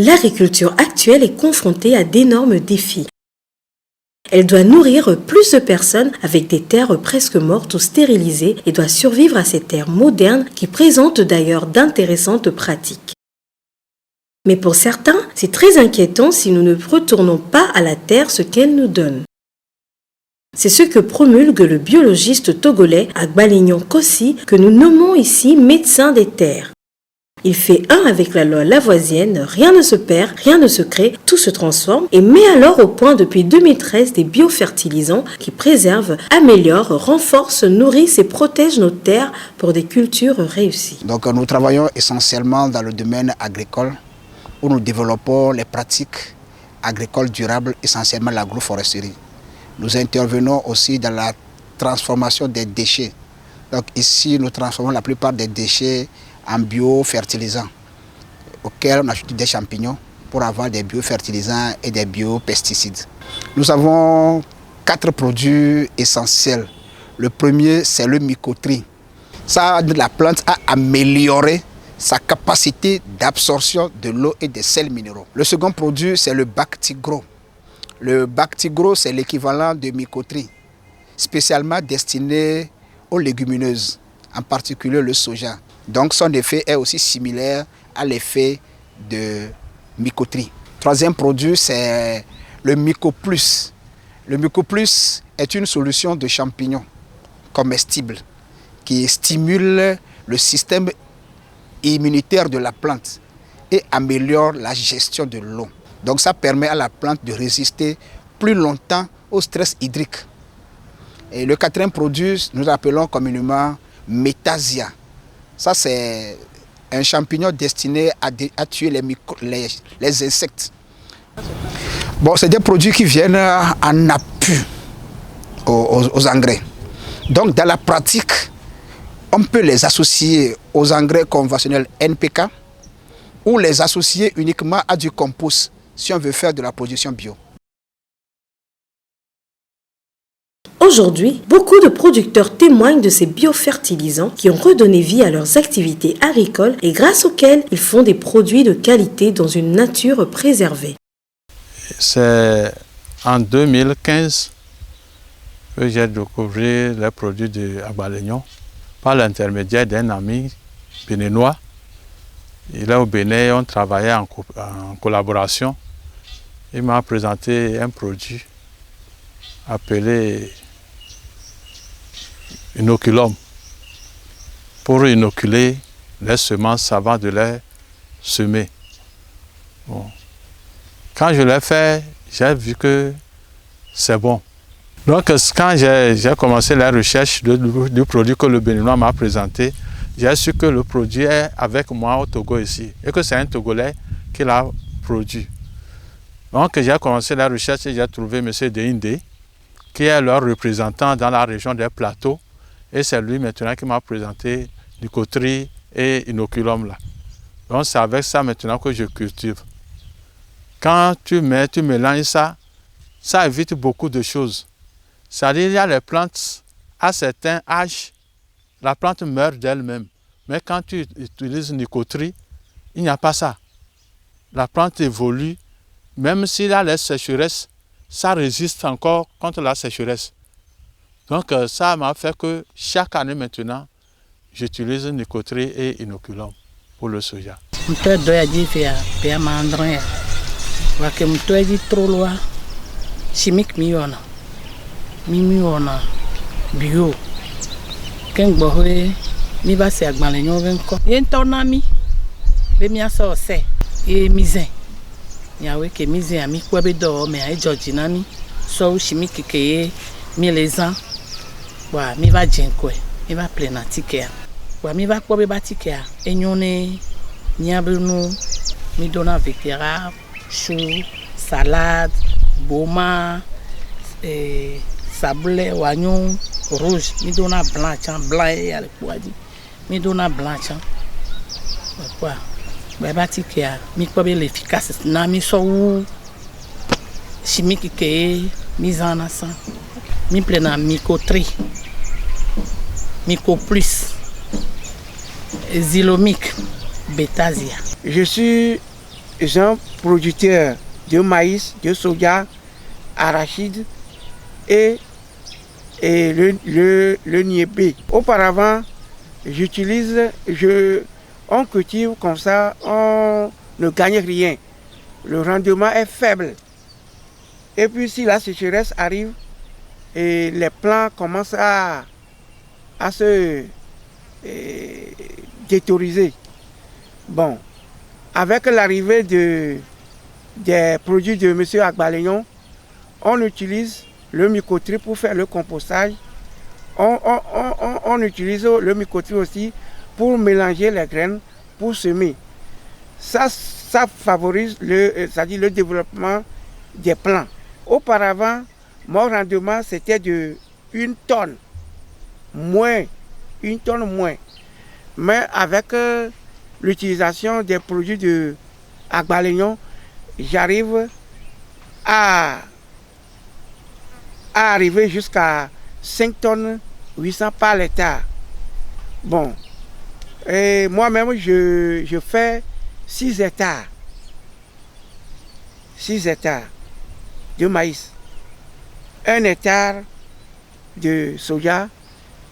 L'agriculture actuelle est confrontée à d'énormes défis. Elle doit nourrir plus de personnes avec des terres presque mortes ou stérilisées et doit survivre à ces terres modernes qui présentent d'ailleurs d'intéressantes pratiques. Mais pour certains, c'est très inquiétant si nous ne retournons pas à la terre ce qu'elle nous donne. C'est ce que promulgue le biologiste togolais Agbalignon Kossi, que nous nommons ici médecin des terres. Il fait un avec la loi lavoisienne, rien ne se perd, rien ne se crée, tout se transforme et met alors au point depuis 2013 des biofertilisants qui préservent, améliorent, renforcent, nourrissent et protègent nos terres pour des cultures réussies. Donc nous travaillons essentiellement dans le domaine agricole où nous développons les pratiques agricoles durables, essentiellement l'agroforesterie. Nous intervenons aussi dans la transformation des déchets. Donc ici nous transformons la plupart des déchets en biofertilisants, auxquels on ajoute des champignons pour avoir des biofertilisants et des biopesticides. Nous avons 4 produits essentiels. Le premier, c'est le mycotril. Ça aide la plante à améliorer sa capacité d'absorption de l'eau et des sels minéraux. Le second produit, c'est le Bactigro. Le Bactigro, c'est l'équivalent de mycotril, spécialement destiné aux légumineuses, en particulier le soja. Donc son effet est aussi similaire à l'effet de mycotril. Troisième produit, c'est le Mycoplus. Le Mycoplus est une solution de champignons comestibles qui stimule le système immunitaire de la plante et améliore la gestion de l'eau. Donc ça permet à la plante de résister plus longtemps au stress hydrique. Et le quatrième produit, nous appelons communément Metasia. Ça, c'est un champignon destiné à tuer les insectes. Bon, c'est des produits qui viennent en appui aux engrais. Donc, dans la pratique, on peut les associer aux engrais conventionnels NPK ou les associer uniquement à du compost si on veut faire de la production bio. Aujourd'hui, beaucoup de producteurs témoignent de ces biofertilisants qui ont redonné vie à leurs activités agricoles et grâce auxquels ils font des produits de qualité dans une nature préservée. C'est en 2015 que j'ai découvert les produits de Agbalignon par l'intermédiaire d'un ami béninois. Il est au Bénin, on travaillait en collaboration. Il m'a présenté un produit appelé inoculum pour inoculer les semences avant de les semer. Bon. Quand je l'ai fait, j'ai vu que c'est bon. Donc quand j'ai commencé la recherche du produit que le Béninois m'a présenté, j'ai su que le produit est avec moi au Togo ici et que c'est un Togolais qui l'a produit. Donc j'ai commencé la recherche et j'ai trouvé M. Deinde, qui est leur représentant dans la région des plateaux. Et c'est lui maintenant qui m'a présenté Mycotril et inoculum là. Donc c'est avec ça maintenant que je cultive. Quand tu mélanges ça, ça évite beaucoup de choses. C'est-à-dire il y a les plantes, à certains âges, la plante meurt d'elle-même. Mais quand tu utilises Mycotril, il n'y a pas ça. La plante évolue, même s'il y a les sécheresses, ça résiste encore contre la sécheresse. Donc ça m'a fait que chaque année maintenant, j'utilise Mycotril et inoculum pour le soja. Chimique miona bio kengbohwe mi ba se Agbalignon venko yentonami be mi aso se e mizen yawe ke mizen ami kwa be do me ai George nami so chimique ke mi les ans wa mi va jenkwe mi va plenatike wa mi va kwa be batike enyone nyabunu mi dona vetera chou salade boma sablé oignon rouge mi dona blanc et avec poadi mi dona blanc quoi ba batike mi kwa be l'efficace na mi so chimique ke mise en sang mi plena Mycotril Mycoplus Zylomique Betasia. Je suis Jean producteur de maïs, de soja, arachide et le niébé. Auparavant, on cultive comme ça, on ne gagne rien. Le rendement est faible. Et puis si la sécheresse arrive, et les plants commencent à se détérioriser. Bon, avec l'arrivée des produits de M. Agbalénion, on utilise le mycotrip pour faire le compostage. On utilise le mycotrip aussi pour mélanger les graines, pour semer. Ça favorise le développement des plants. Auparavant, mon rendement c'était de 1 tonne moins. Mais avec l'utilisation des produits de Agbalénion, j'arrive à arriver jusqu'à 5 tonnes 800 par l'hectare. Bon, et moi-même je fais 6 hectares de maïs, 1 hectare de soja,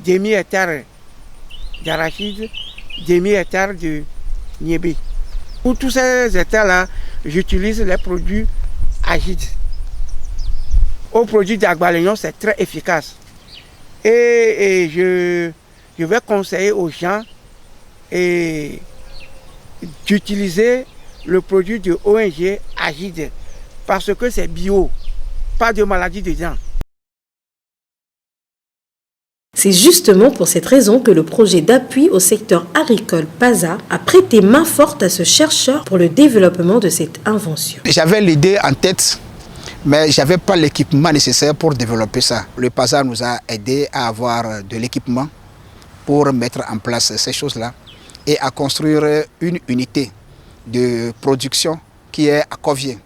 demi-hectare d'arachide, demi-hectare de niébé. Pour tous ces hectares-là, j'utilise les produits agides. Aux produits d'Agbalénion, c'est très efficace. Et je vais conseiller aux gens d'utiliser le produit de ONG Agide parce que c'est bio, pas de maladie dedans. C'est justement pour cette raison que le projet d'appui au secteur agricole PASA a prêté main forte à ce chercheur pour le développement de cette invention. J'avais l'idée en tête, mais je n'avais pas l'équipement nécessaire pour développer ça. Le PASA nous a aidé à avoir de l'équipement pour mettre en place ces choses-là et à construire une unité de production qui est à Covier.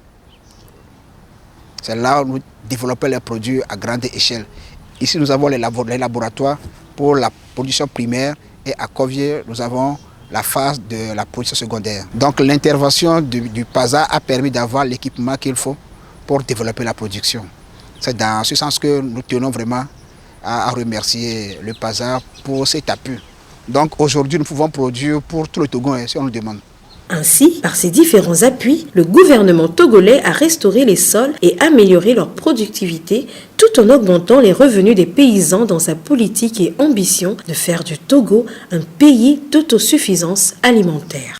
C'est là où nous développons les produits à grande échelle. Ici, nous avons les laboratoires pour la production primaire et à Covier, nous avons la phase de la production secondaire. Donc l'intervention du PASA a permis d'avoir l'équipement qu'il faut pour développer la production. C'est dans ce sens que nous tenons vraiment à remercier le PASA pour cet appui. Donc aujourd'hui, nous pouvons produire pour tout le Togo si on nous demande. Ainsi, par ces différents appuis, le gouvernement togolais a restauré les sols et amélioré leur productivité tout en augmentant les revenus des paysans dans sa politique et ambition de faire du Togo un pays d'autosuffisance alimentaire.